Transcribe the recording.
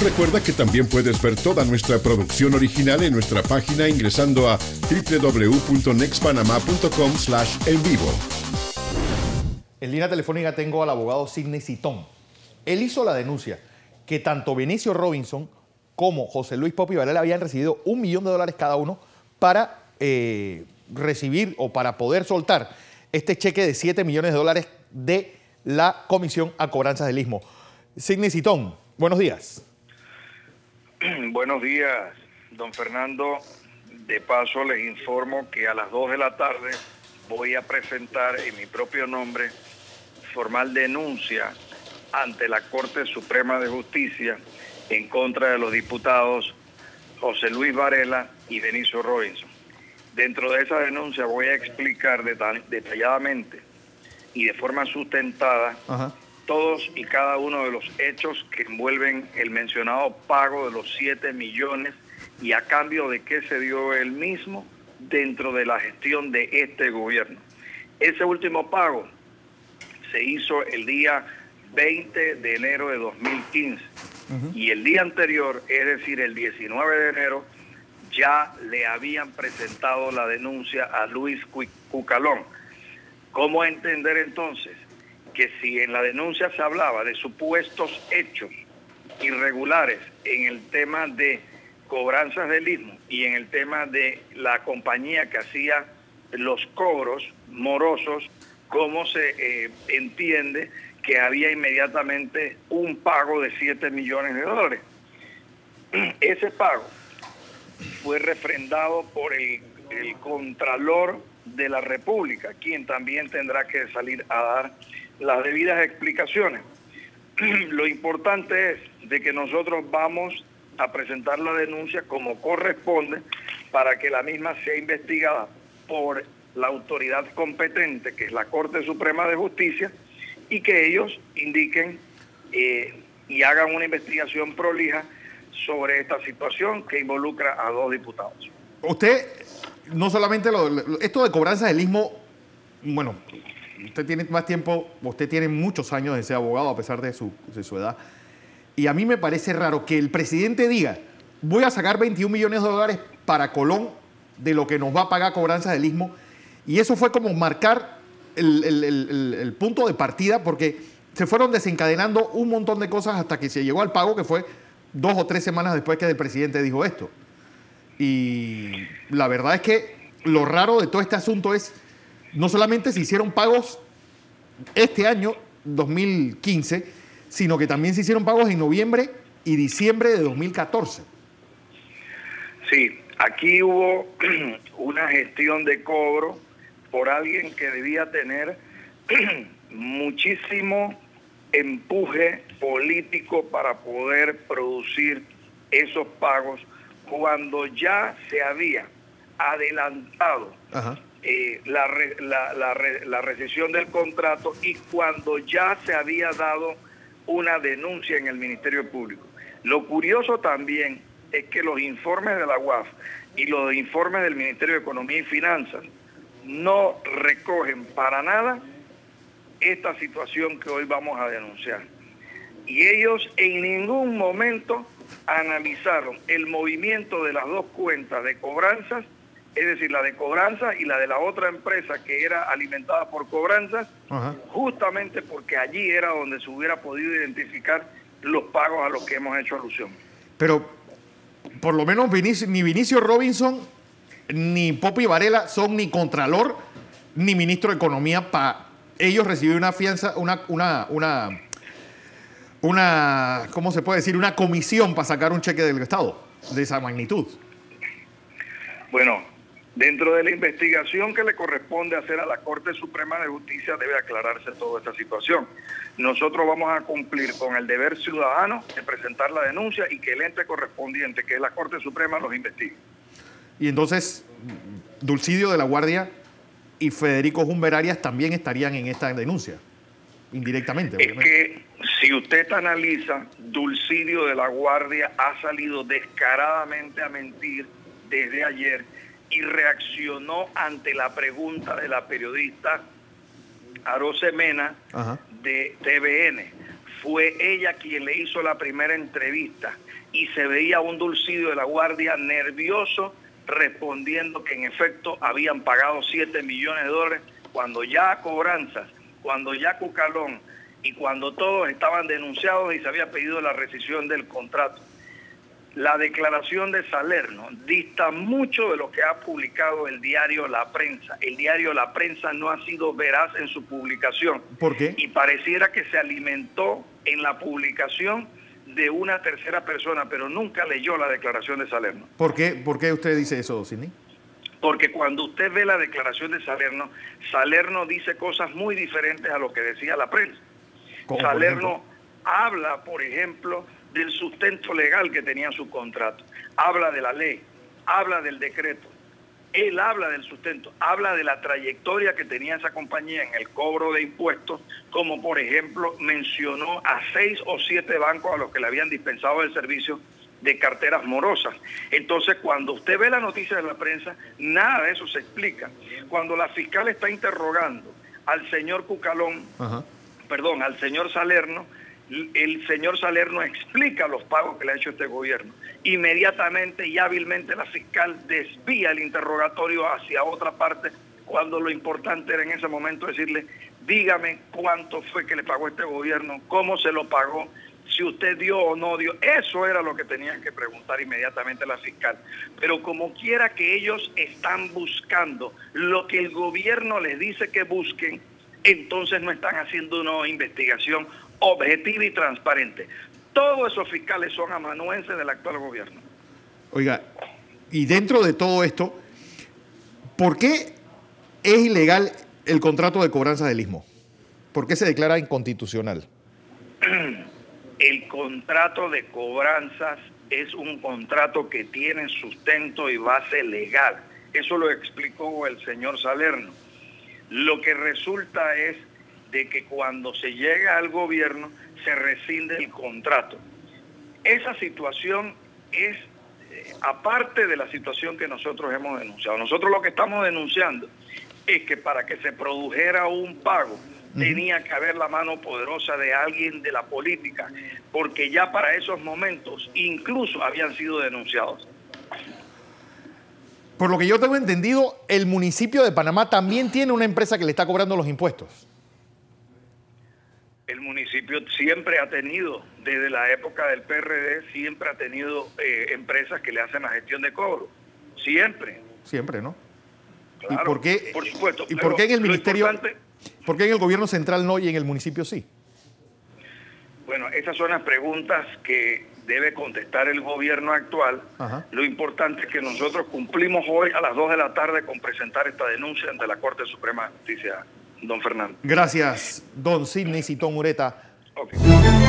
Recuerda que también puedes ver toda nuestra producción original en nuestra página ingresando a www.nextpanama.com/envivo. En línea telefónica tengo al abogado Sidney Citón. Él hizo la denuncia que tanto Benicio Robinson como José Luis Popi Varela habían recibido $1 millón cada uno para recibir o para poder soltar este cheque de $7 millones de la Comisión a Cobranzas del Istmo. Sidney Citón, buenos días. Buenos días, don Fernando. De paso les informo que a las 2 de la tarde voy a presentar en mi propio nombre formal denuncia ante la Corte Suprema de Justicia en contra de los diputados José Luis Varela y Benicio Robinson. Dentro de esa denuncia voy a explicar detalladamente y de forma sustentada todos y cada uno de los hechos que envuelven el mencionado pago de los 7 millones y a cambio de qué se dio el mismo dentro de la gestión de este gobierno. Ese último pago se hizo el día 20 de enero de 2015 y el día anterior, es decir, el 19 de enero, ya le habían presentado la denuncia a Luis Cucalón. ¿Cómo entender entonces que si en la denuncia se hablaba de supuestos hechos irregulares en el tema de cobranzas del Istmo y en el tema de la compañía que hacía los cobros morosos, cómo se entiende que había inmediatamente un pago de $7 millones? Ese pago fue refrendado por el Contralor de la República, quien también tendrá que salir a dar las debidas explicaciones. Lo importante es de que nosotros vamos a presentar la denuncia como corresponde para que la misma sea investigada por la autoridad competente, que es la Corte Suprema de Justicia, y que ellos indiquen y hagan una investigación prolija sobre esta situación que involucra a 2 diputados. Usted, no solamente esto de cobranzas del Istmo, bueno, usted tiene más tiempo, usted tiene muchos años de ser abogado a pesar de su edad, y a mí me parece raro que el presidente diga, voy a sacar $21 millones para Colón de lo que nos va a pagar cobranzas del Istmo, y eso fue como marcar el punto de partida, porque se fueron desencadenando un montón de cosas hasta que se llegó al pago, que fue 2 o 3 semanas después que el presidente dijo esto. Y la verdad es que lo raro de todo este asunto es, no solamente se hicieron pagos este año, 2015, sino que también se hicieron pagos en noviembre y diciembre de 2014. Sí, aquí hubo una gestión de cobro por alguien que debía tener muchísimo empuje político para poder producir esos pagos cuando ya se había adelantado la rescisión del contrato y cuando ya se había dado una denuncia en el Ministerio Público. Lo curioso también es que los informes de la UAF y los informes del Ministerio de Economía y Finanzas no recogen para nada esta situación que hoy vamos a denunciar. Y ellos en ningún momento analizaron el movimiento de las 2 cuentas de cobranzas, es decir, la de cobranzas y la de la otra empresa que era alimentada por cobranzas, justamente porque allí era donde se hubiera podido identificar los pagos a los que hemos hecho alusión. Pero por lo menos ni Benicio Robinson ni Popi Varela son ni Contralor ni Ministro de Economía para ellos recibir una fianza, ¿cómo se puede decir? Una comisión para sacar un cheque del Estado de esa magnitud. Bueno, dentro de la investigación que le corresponde hacer a la Corte Suprema de Justicia debe aclararse toda esta situación. Nosotros vamos a cumplir con el deber ciudadano de presentar la denuncia y que el ente correspondiente, que es la Corte Suprema, los investigue. Y entonces, Dulcidio de la Guardia y Federico Humber Arias también estarían en esta denuncia, indirectamente. Es que si usted analiza, Dulcidio de la Guardia ha salido descaradamente a mentir desde ayer y reaccionó ante la pregunta de la periodista Arose Mena de TVN. fue ella quien le hizo la primera entrevista y se veía un Dulcidio de la Guardia nervioso respondiendo que en efecto habían pagado $7 millones cuando ya Cobranzas, cuando ya Cucalón y cuando todos estaban denunciados y se había pedido la rescisión del contrato. La declaración de Salerno dista mucho de lo que ha publicado el diario La Prensa. El diario La Prensa no ha sido veraz en su publicación. ¿Por qué? Y pareciera que se alimentó en la publicación de una tercera persona, pero nunca leyó la declaración de Salerno. ¿Por qué usted dice eso, Sidney? Porque cuando usted ve la declaración de Salerno, Salerno dice cosas muy diferentes a lo que decía la prensa. Salerno habla, por ejemplo, del sustento legal que tenía su contrato, habla de la ley, habla del decreto, él habla del sustento, habla de la trayectoria que tenía esa compañía en el cobro de impuestos, como por ejemplo mencionó a 6 o 7 bancos a los que le habían dispensado el servicio de carteras morosas. Entonces, cuando usted ve la noticia de la prensa, nada de eso se explica. Cuando la fiscal está interrogando al señor Cucalón, al señor Salerno, el señor Salerno explica los pagos que le ha hecho este gobierno. Inmediatamente y hábilmente la fiscal desvía el interrogatorio hacia otra parte, cuando lo importante era en ese momento decirle, dígame cuánto fue que le pagó este gobierno, cómo se lo pagó, si usted dio o no dio. Eso era lo que tenían que preguntar inmediatamente la fiscal. Pero como quiera que ellos están buscando lo que el gobierno les dice que busquen, entonces no están haciendo una investigación objetiva y transparente. Todos esos fiscales son amanuenses del actual gobierno. Oiga, y dentro de todo esto, ¿por qué es ilegal el contrato de cobranza del Istmo? ¿Por qué se declara inconstitucional? El contrato de cobranzas es un contrato que tiene sustento y base legal. Eso lo explicó el señor Salerno. Lo que resulta es de que cuando se llega al gobierno se rescinde el contrato. Esa situación es aparte de la situación que nosotros hemos denunciado. Nosotros lo que estamos denunciando es que para que se produjera un pago tenía que haber la mano poderosa de alguien de la política, porque ya para esos momentos incluso habían sido denunciados. Por lo que yo tengo entendido, el municipio de Panamá también tiene una empresa que le está cobrando los impuestos. El municipio siempre ha tenido, desde la época del PRD, siempre ha tenido empresas que le hacen la gestión de cobro. Siempre. Siempre, ¿no? Claro, ¿Y por qué, por supuesto. ¿y por qué en el ministerio, por qué en el gobierno central no y en el municipio sí? Bueno, esas son las preguntas que debe contestar el gobierno actual. Lo importante es que nosotros cumplimos hoy a las 2 de la tarde con presentar esta denuncia ante la Corte Suprema de Justicia, don Fernando. Gracias, don Sidney Citón Ureta. Okay.